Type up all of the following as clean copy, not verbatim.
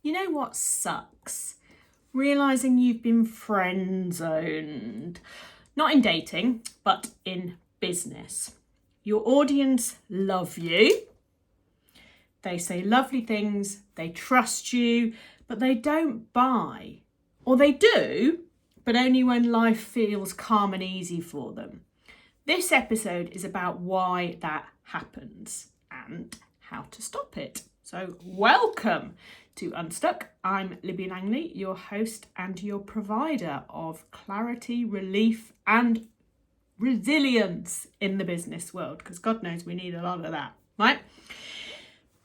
You know what sucks? Realising you've been friend zoned. Not in dating, but in business. Your audience love you. They say lovely things, they trust you, but they don't buy. Or they do, but only when life feels calm and easy for them. This episode is about why that happens and how to stop it. So welcome to Unstuck. I'm Libby Langley, your host and your provider of clarity, relief and resilience in the business world, because God knows we need a lot of that, right?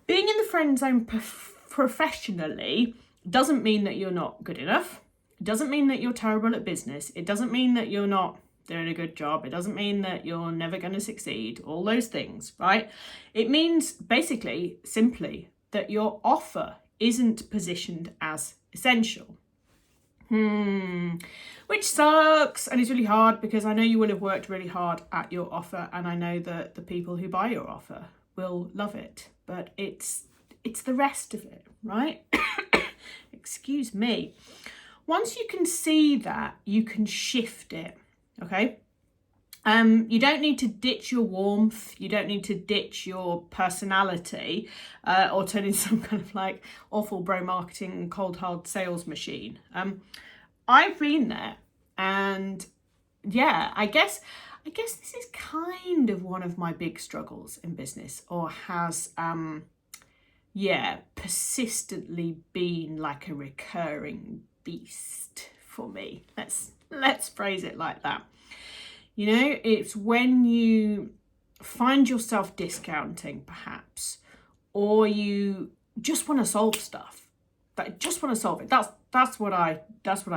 Being in the friend zone professionally doesn't mean that you're not good enough. It doesn't mean that you're terrible at business. It doesn't mean that you're not doing a good job. It doesn't mean that you're never going to succeed. All those things, right? It means basically, simply, that your offer isn't positioned as essential. Which sucks, and it's really hard because I know you will have worked really hard at your offer, and I know that the people who buy your offer will love it, but it's the rest of it, right? Excuse me. Once you can see that, you can shift it, okay? You don't need to ditch your warmth. You don't need to ditch your personality or turn into some kind of like awful bro marketing cold hard sales machine. I've been there, and yeah, I guess this is kind of one of my big struggles in business, or has persistently been like a recurring beast for me. Let's phrase it like that. You know, it's when you find yourself discounting, perhaps, or you just want to solve stuff. But just want to solve it. That's what I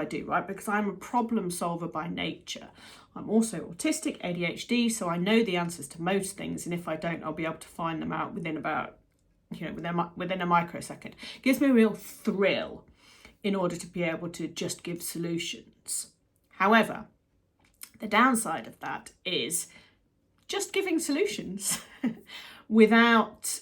do, right? Because I'm a problem solver by nature. I'm also autistic, ADHD, so I know the answers to most things, and if I don't, I'll be able to find them out within a microsecond. It gives me a real thrill in order to be able to just give solutions. However, the downside of that is just giving solutions without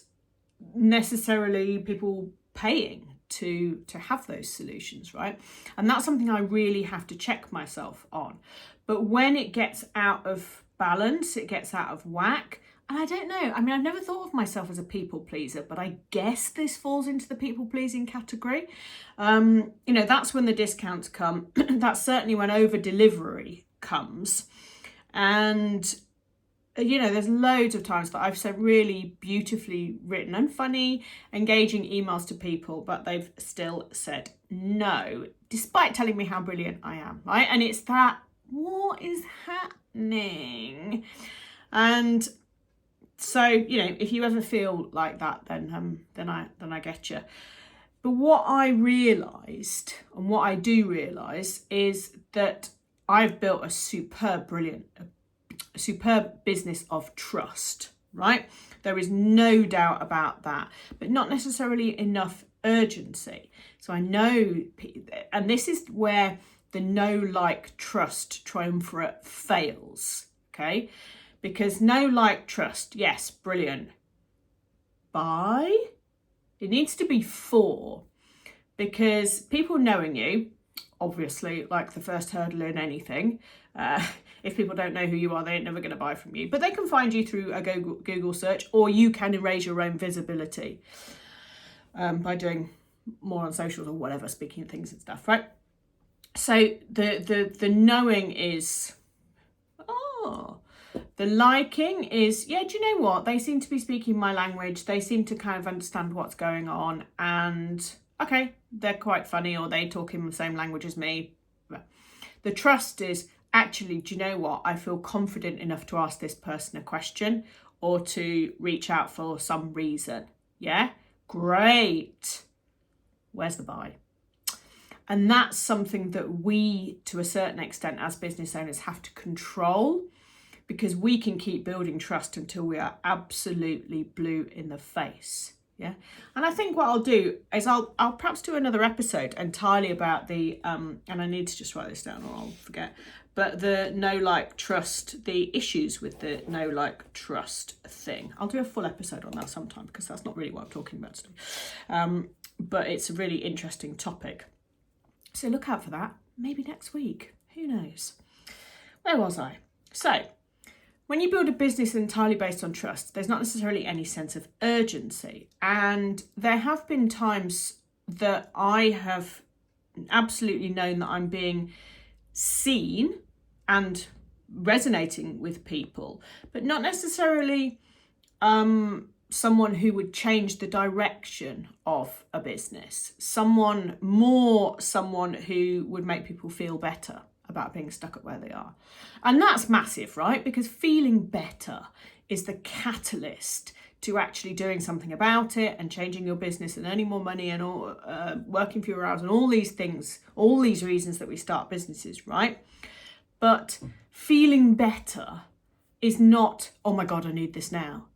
necessarily people paying to have those solutions, right? And that's something I really have to check myself on. But when it gets out of balance, it gets out of whack, and I don't know, I mean, I've never thought of myself as a people pleaser, but I guess this falls into the people pleasing category. That's when the discounts come. That's certainly when over delivery comes. And there's loads of times that I've sent really beautifully written and funny, engaging emails to people, but they've still said no, despite telling me how brilliant I am, right? And it's that, what is happening? And so, if you ever feel like that, then I get you. But what I realised, and what I do realise, is that I've built a superb business of trust, right? There is no doubt about that, but not necessarily enough urgency. So I know, and this is where the know, like, trust triumvirate fails, okay? Because know, like, trust, yes, brilliant. Buy? It needs to be for, because people knowing you, obviously, like the first hurdle in anything, if people don't know who you are, they ain't never going to buy from you. But they can find you through a Google search, or you can erase your own visibility by doing more on socials or whatever, speaking of things and stuff, right? So the knowing is, the liking is, do you know what? They seem to be speaking my language. They seem to kind of understand what's going on, and okay, they're quite funny, or they talk in the same language as me. The trust is, actually, do you know what? I feel confident enough to ask this person a question or to reach out for some reason. Yeah, great. Where's the buy? And that's something that we, to a certain extent, as business owners, have to control, because we can keep building trust until we are absolutely blue in the face. Yeah. And I think what I'll do is I'll perhaps do another episode entirely about the, and I need to just write this down or I'll forget, but the know, like, trust, the issues with the know, like, trust thing. I'll do a full episode on that sometime, because that's not really what I'm talking about today. but it's a really interesting topic. So look out for that, maybe next week, who knows. Where was I? So, when you build a business entirely based on trust, there's not necessarily any sense of urgency. And there have been times that I have absolutely known that I'm being seen and resonating with people, but not necessarily someone who would change the direction of a business. Someone who would make people feel better about being stuck at where they are. And that's massive, right? Because feeling better is the catalyst to actually doing something about it and changing your business and earning more money and working fewer hours and all these things, all these reasons that we start businesses, right? But feeling better is not, oh my God, I need this now.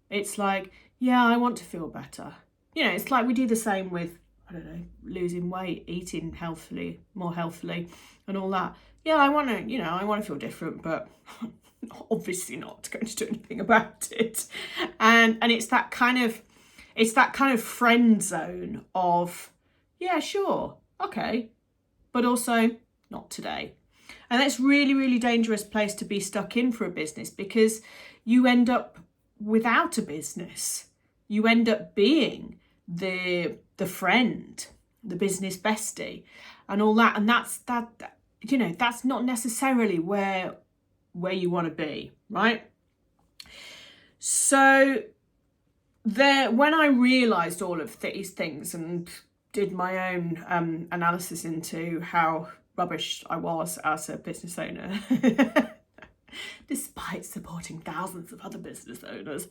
It's like, yeah, I want to feel better. You know, it's like we do the same with, I don't know, losing weight, eating healthily, more healthily and all that. Yeah, I want to feel different, but obviously not going to do anything about it. And it's that kind of friend zone of, yeah, sure, okay, but also not today. And that's really, really dangerous place to be stuck in for a business, because you end up without a business. You end up being the friend, the business bestie and all that. And that's not necessarily where you want to be, right? So when I realised all of these things and did my own analysis into how rubbish I was as a business owner, despite supporting thousands of other business owners,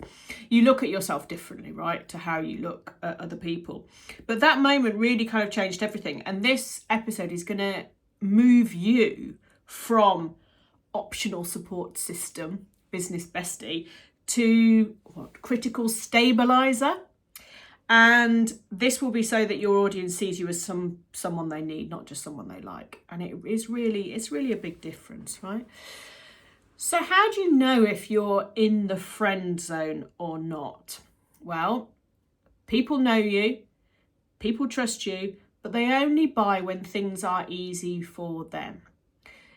you look at yourself differently, right, to how you look at other people. But that moment really kind of changed everything. And this episode is going to move you from optional support system, business bestie, to critical stabilizer. And this will be so that your audience sees you as someone they need, not just someone they like. And it's really a big difference, right? So how do you know if you're in the friend zone or not? Well, people know you, people trust you, but they only buy when things are easy for them.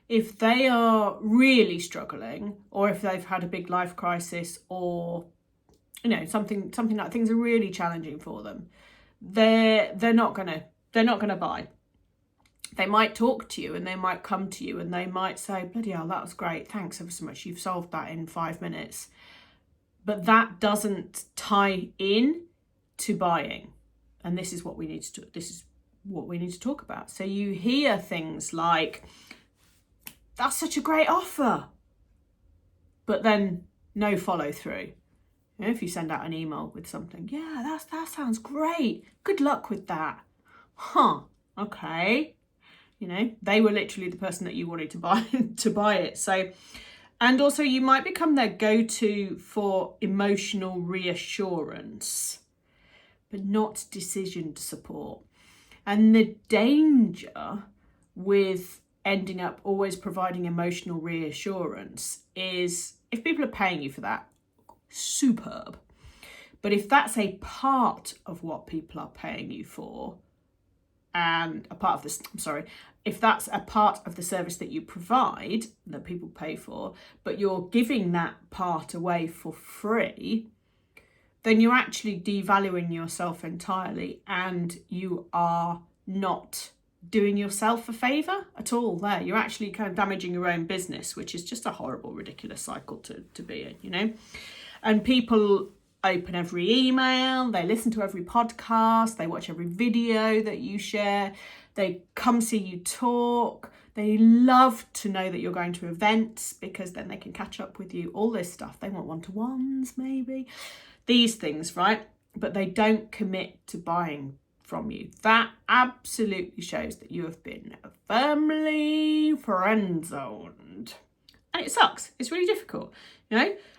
If they are really struggling, or if they've had a big life crisis, or something like things are really challenging for them, they're not gonna buy. They might talk to you and they might come to you and they might say, bloody hell, that was great, thanks ever so much, you've solved that in 5 minutes. But that doesn't tie in to buying. And this is what we need to talk about. So you hear things like, that's such a great offer, but then no follow through. If you send out an email with something, yeah, that sounds great, good luck with that. Okay. They were literally the person that you wanted to buy it. So, and also you might become their go-to for emotional reassurance, but not decision support. And the danger with ending up always providing emotional reassurance is, if people are paying you for that, superb. But if that's a part of what people are paying you for, and if that's a part of the service that you provide that people pay for, but you're giving that part away for free, then you're actually devaluing yourself entirely, and you are not doing yourself a favour at all there. You're actually kind of damaging your own business, which is just a horrible, ridiculous cycle to be in, And people open every email, they listen to every podcast, they watch every video that you share, they come see you talk, they love to know that you're going to events because then they can catch up with you, all this stuff. They want one-to-ones maybe, these things, right? But they don't commit to buying from you. That absolutely shows that you have been firmly friend zoned. And it sucks. It's really difficult.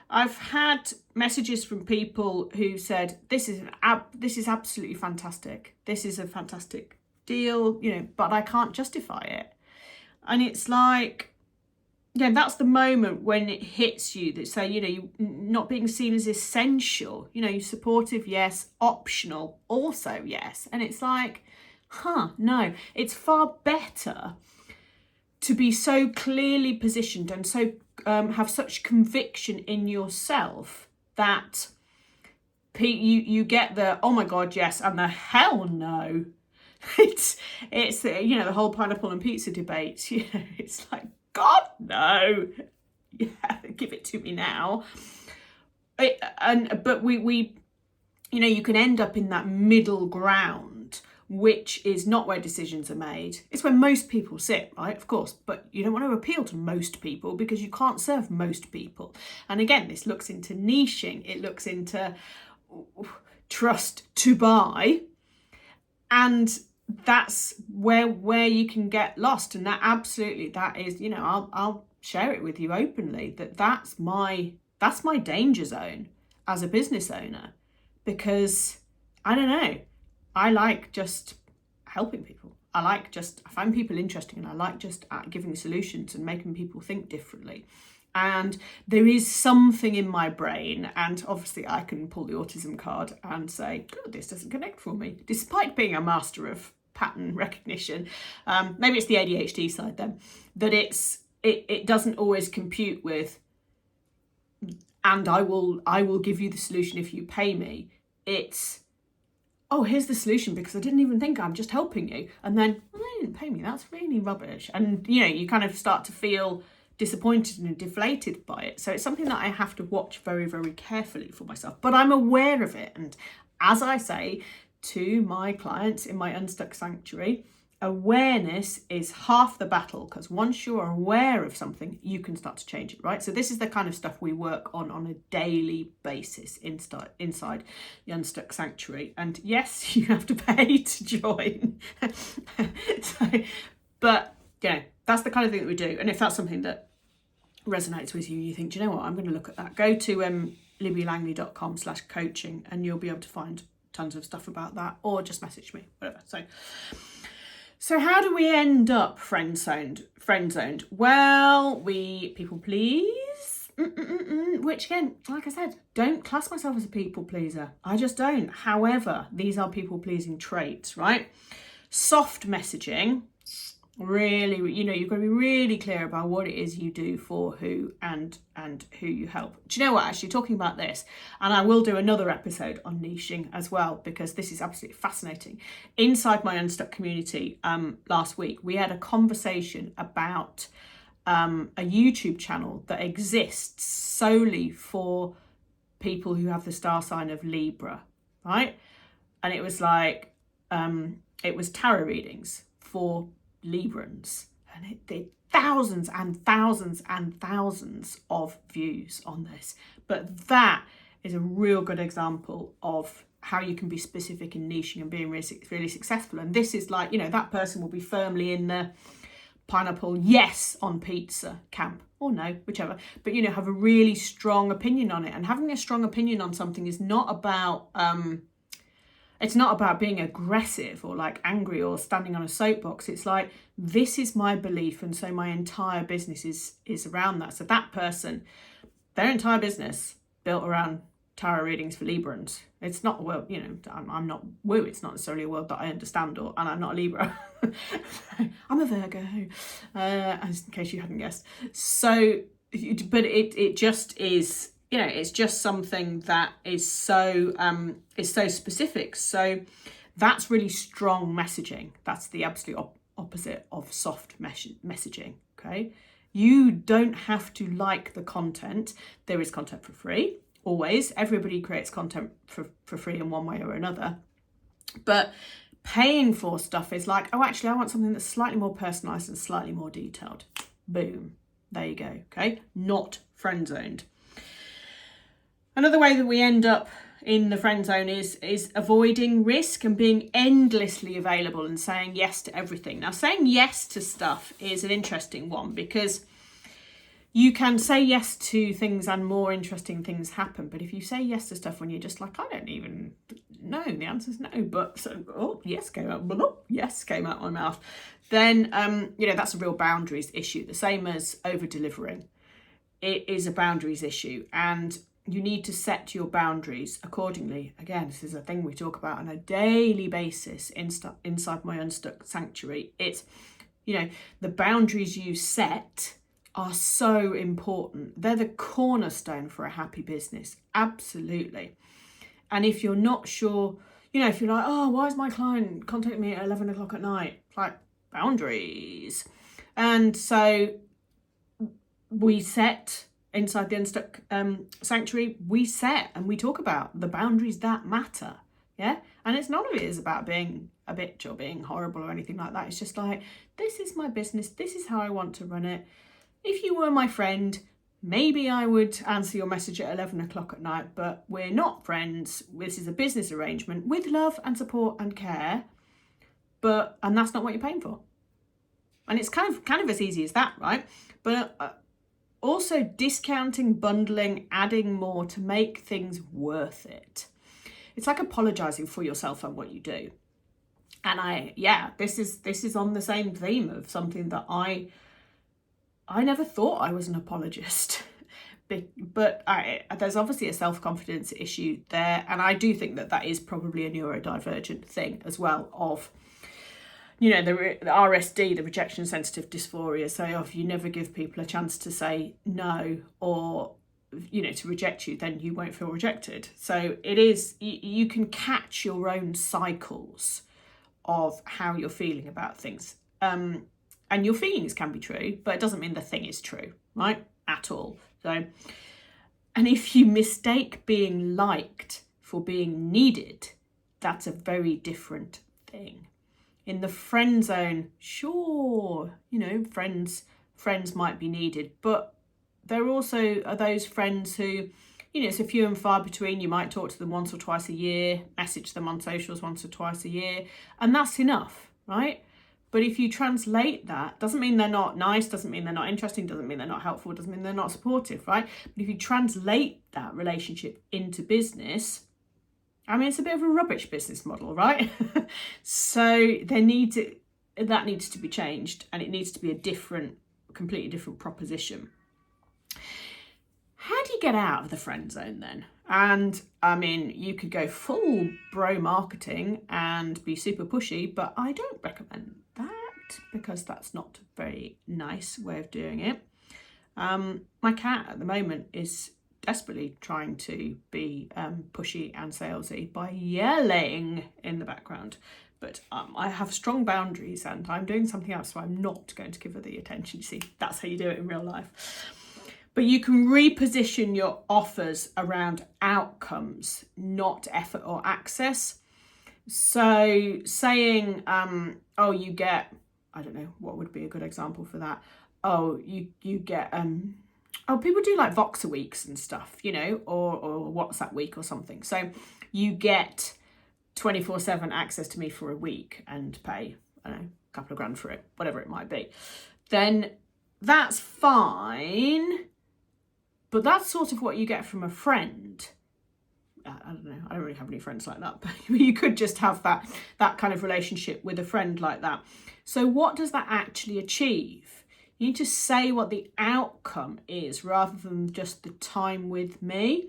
I've had messages from people who said, this is absolutely fantastic. This is a fantastic deal, but I can't justify it. And it's like, yeah, that's the moment when it hits you that say, you know, you not being seen as essential, you know, you're supportive, yes, optional, also, yes. And it's like, no, it's far better to be so clearly positioned and so have such conviction in yourself that you get the, oh my God, yes, and the hell no. It's you know, the whole pineapple and pizza debate, you know, it's like, God, no. Yeah, give it to me now. But we, you know, you can end up in that middle ground, which is not where decisions are made. It's where most people sit, right? Of course, but you don't want to appeal to most people because you can't serve most people. And again, this looks into niching. It looks into trust to buy, and that's where you can get lost. And that absolutely, that is, you know, I'll share it with you openly, that's my danger zone as a business owner, because I don't know, I like just helping people. I find people interesting, and I like just giving solutions and making people think differently. And there is something in my brain, and obviously I can pull the autism card and say, oh, this doesn't connect for me, despite being a master of pattern recognition. Maybe it's the ADHD side then, that it doesn't always compute with, and I will give you the solution if you pay me. It's, oh, here's the solution because I didn't even think, I'm just helping you. And then, well, they didn't pay me. That's really rubbish. And, you know, you kind of start to feel disappointed and deflated by it. So it's something that I have to watch very, very carefully for myself. But I'm aware of it. And as I say to my clients in my Unstuck Sanctuary, awareness is half the battle, because once you're aware of something, you can start to change it, right? So this is the kind of stuff we work on a daily basis inside the Unstuck Sanctuary. And yes, you have to pay to join. But yeah, that's the kind of thing that we do. And if that's something that resonates with you, you think, do you know what, I'm going to look at that, go to libbylangley.com/coaching and you'll be able to find tons of stuff about that, or just message me, whatever. So how do we end up friend zoned? Well, we people please, which again, like I said, don't class myself as a people pleaser. I just don't. However, these are people pleasing traits, right? Soft messaging, really, you know, you've got to be really clear about what it is you do for who and who you help. Do you know what, actually talking about this, and I will do another episode on niching as well, because this is absolutely fascinating. Inside my Unstuck community last week, we had a conversation about a YouTube channel that exists solely for people who have the star sign of Libra, right? And it was like, it was tarot readings for Librans, and it did thousands and thousands and thousands of views on this. But that is a real good example of how you can be specific in niching and being really successful. And this is like, you know, that person will be firmly in the pineapple yes on pizza camp, or no, whichever, but, you know, have a really strong opinion on it. And having a strong opinion on something is not about it's not about being aggressive or like angry or standing on a soapbox. It's like, this is my belief, and so my entire business is around that. So that person, their entire business built around tarot readings for Librans. It's not a world, you know, I'm not woo, it's not necessarily a world that I understand, and I'm not a Libra. I'm a Virgo, as in case you hadn't guessed. So, but it just is, you know, it's just something that is so specific. So that's really strong messaging. That's the absolute opposite of soft messaging. Okay, you don't have to like the content. There is content for free, always. Everybody creates content for free in one way or another. But paying for stuff is like, oh, actually, I want something that's slightly more personalized and slightly more detailed. Boom, there you go. Okay, not friend zoned. Another way that we end up in the friend zone is avoiding risk and being endlessly available and saying yes to everything. Now, saying yes to stuff is an interesting one, because you can say yes to things and more interesting things happen. But if you say yes to stuff when you're just like, I don't even know, the answer's no, but so, oh, yes came out, yes came out my mouth, then, that's a real boundaries issue. The same as over-delivering. It is a boundaries issue, and you need to set your boundaries accordingly. Again, this is a thing we talk about on a daily basis inside my Unstuck Sanctuary. It's, the boundaries you set are so important. They're the cornerstone for a happy business. Absolutely. And if you're not sure, if you're like, oh, why is my client contacting me at 11 o'clock at night? It's like, boundaries. And so we set inside the Unstuck Sanctuary, we set and we talk about the boundaries that matter. Yeah. And it's none of it is about being a bitch or being horrible or anything like that. It's just like, this is my business. This is how I want to run it. If you were my friend, maybe I would answer your message at 11 o'clock at night, but we're not friends. This is a business arrangement with love and support and care, and that's not what you're paying for. And it's kind of as easy as that, right? But also discounting, bundling, adding more to make things worth it. It's like apologizing for yourself and what you do. And this is on the same theme of something that I never thought I was an apologist, but there's obviously a self-confidence issue there. And I do think that is probably a neurodivergent thing as well of, the RSD, the rejection sensitive dysphoria. So if you never give people a chance to say no or, to reject you, then you won't feel rejected. So it is, you can catch your own cycles of how you're feeling about things. And your feelings can be true, but it doesn't mean the thing is true, right? At all. So, and if you mistake being liked for being needed, that's a very different thing. In the friend zone, sure, friends might be needed, but there also are those friends who, it's a few and far between. You might talk to them once or twice a year, message them on socials once or twice a year, and that's enough, right? But if you translate that, doesn't mean they're not nice, doesn't mean they're not interesting, doesn't mean they're not helpful, doesn't mean they're not supportive, right? But if you translate that relationship into business, it's a bit of a rubbish business model, right? So that needs to be changed, and it needs to be a completely different proposition. How do you get out of the friend zone then? And you could go full bro marketing and be super pushy, but I don't recommend that because that's not a very nice way of doing it. My cat at the moment is desperately trying to be pushy and salesy by yelling in the background. But I have strong boundaries and I'm doing something else, so I'm not going to give her the attention. You see, that's how you do it in real life. But you can reposition your offers around outcomes, not effort or access. So saying, you get, I don't know, what would be a good example for that? Oh, you get, people do like Voxer weeks and stuff, or WhatsApp week or something. So you get 24/7 access to me for a week and pay, I don't know, a couple of grand for it, whatever it might be. Then that's fine. But that's sort of what you get from a friend. I don't know, I don't really have any friends like that, but you could just have that kind of relationship with a friend like that. So what does that actually achieve? You need to say what the outcome is rather than just the time with me.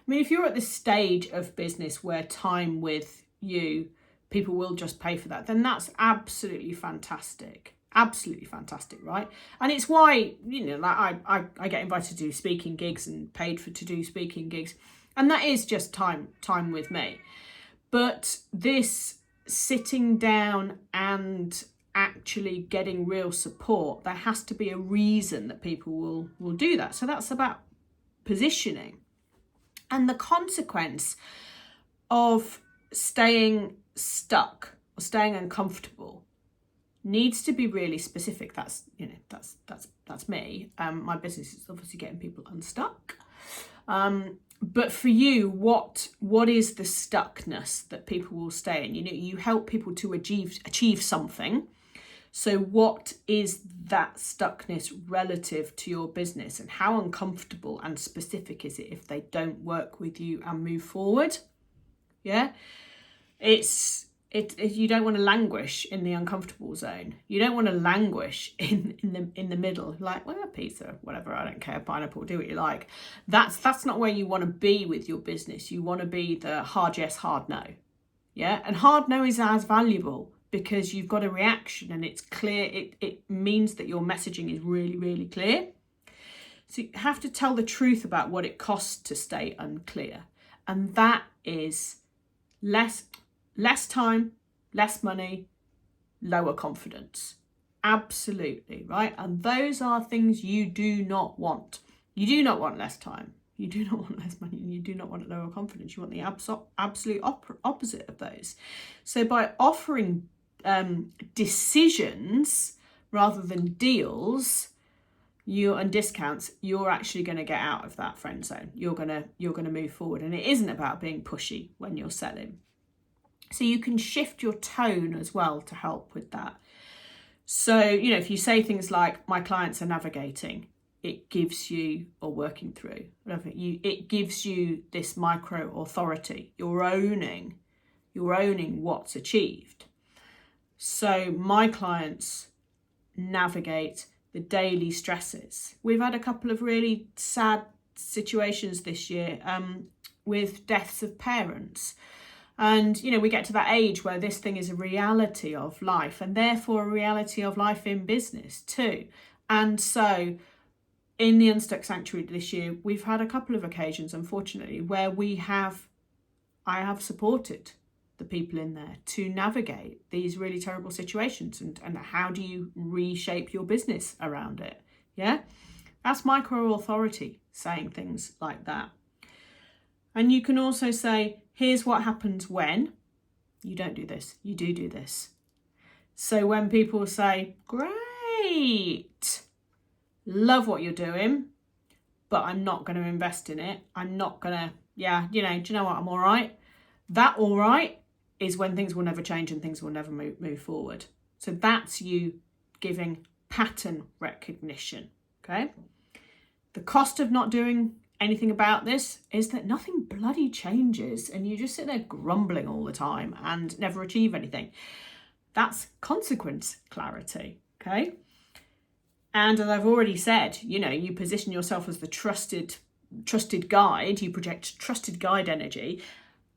If you're at this stage of business where time with you, people will just pay for that, then that's absolutely fantastic. Absolutely fantastic, right? And it's why, I get invited to do speaking gigs and paid to do speaking gigs. And that is just time with me. But this sitting down and actually getting real support, there has to be a reason that people will do that. So that's about positioning. And the consequence of staying stuck or staying uncomfortable needs to be really specific. That's me. My business is obviously getting people unstuck. But for you, what is the stuckness that people will stay in? You help people to achieve something. So what is that stuckness relative to your business, and how uncomfortable and specific is it if they don't work with you and move forward? Yeah, you don't want to languish in the uncomfortable zone. You don't want to languish in the middle, like, well, pizza, whatever, I don't care, pineapple, do what you like. That's not where you want to be with your business. You want to be the hard yes, hard no. Yeah, and hard no is as valuable because you've got a reaction and it's clear. It means that your messaging is really, really clear. So you have to tell the truth about what it costs to stay unclear. And that is less time, less money, lower confidence. Absolutely, right? And those are things you do not want. You do not want less time. You do not want less money, and you do not want lower confidence. You want the absolute opposite of those. So by offering decisions rather than deals, and discounts, you're actually going to get out of that friend zone. You're gonna move forward, and it isn't about being pushy when you're selling. So you can shift your tone as well to help with that. So, if you say things like, my clients are navigating, it gives you, or working through, whatever, it gives you this micro authority. You're owning what's achieved. So my clients navigate the daily stresses. We've had a couple of really sad situations this year with deaths of parents. And, we get to that age where this thing is a reality of life, and therefore a reality of life in business too. And so in the Unstuck Sanctuary this year, we've had a couple of occasions, unfortunately, where I have supported the people in there to navigate these really terrible situations, and how do you reshape your business around it? Yeah, that's micro authority, saying things like that. And you can also say, here's what happens when you don't do this, you do this. So when people say, great, love what you're doing, but I'm not going to invest in it, I'm not going to, do you know what, I'm all right. That all right is when things will never change and things will never move forward. So that's you giving pattern recognition, okay? The cost of not doing anything about this is that nothing bloody changes and you just sit there grumbling all the time and never achieve anything. That's consequence clarity, okay? And as I've already said, you position yourself as the trusted guide, you project trusted guide energy,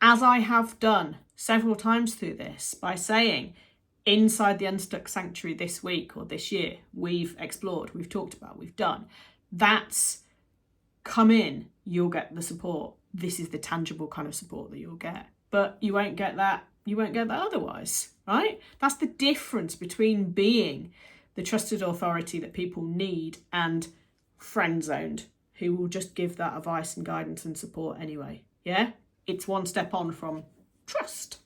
as I have done several times through this, by saying, inside the Unstuck Sanctuary this week or this year, we've explored, we've talked about, we've done. That's come in, you'll get the support. This is the tangible kind of support that you'll get. But you won't get that otherwise, right? That's the difference between being the trusted authority that people need and friend-zoned, who will just give that advice and guidance and support anyway. Yeah? It's one step on from trust.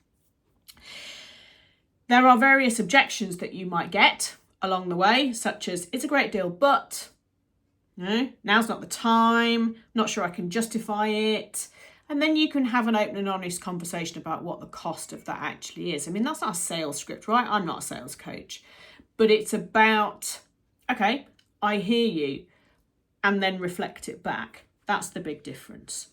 There are various objections that you might get along the way, such as, it's a great deal, but now's not the time, not sure I can justify it. And then you can have an open and honest conversation about what the cost of that actually is. I mean, that's not a sales script, right? I'm not a sales coach, but it's about, okay, I hear you, and then reflect it back. That's the big difference.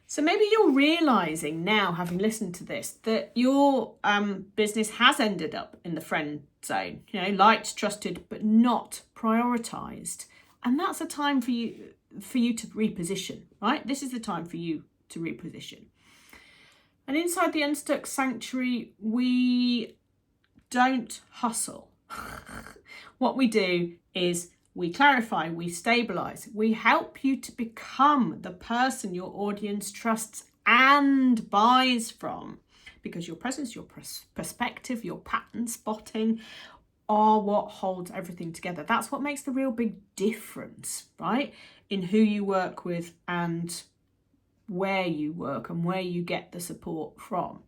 So maybe you're realising now, having listened to this, that your business has ended up in the friend zone, liked, trusted, but not prioritised. And that's a time for you to reposition, right? This is the time for you to reposition. And inside the Unstuck Sanctuary, we don't hustle. What we do is we clarify, we stabilise, we help you to become the person your audience trusts and buys from, because your presence, your perspective, your pattern spotting are what holds everything together. That's what makes the real big difference, right? In who you work with and where you work and where you get the support from.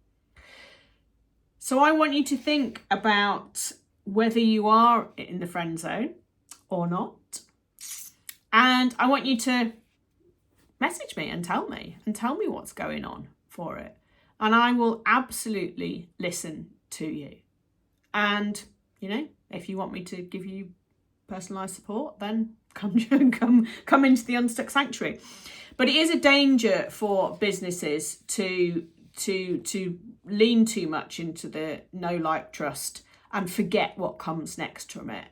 So I want you to think about whether you are in the friend zone or not. And I want you to message me and tell me what's going on for it. And I will absolutely listen to you. And you know, if you want me to give you personalised support, then come into the Unstuck Sanctuary. But it is a danger for businesses to lean too much into the know, like, trust and forget what comes next from it.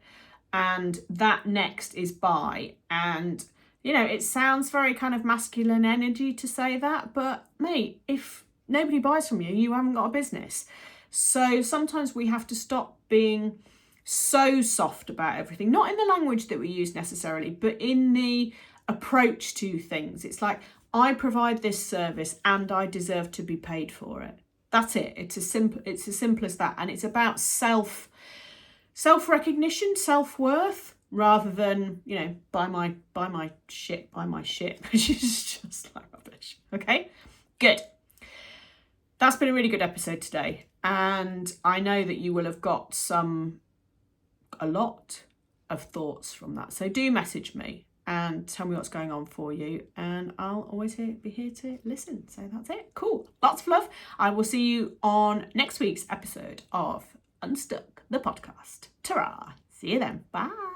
And that next is buy. And, you know, it sounds very kind of masculine energy to say that, but mate, if nobody buys from you, you haven't got a business. So sometimes we have to stop being so soft about everything, not in the language that we use necessarily, but in the approach to things. It's like, I provide this service and I deserve to be paid for it. That's it. It's as simple as that. And it's about self-recognition, self-worth, rather than, you know, buy my shit, which is just like rubbish. Okay, good. That's been a really good episode today. And I know that you will have got a lot of thoughts from that. So do message me and tell me what's going on for you, and I'll always be here to listen. So that's it. Cool. Lots of love. I will see you on next week's episode of Unstuck, the podcast. Ta-ra. See you then. Bye.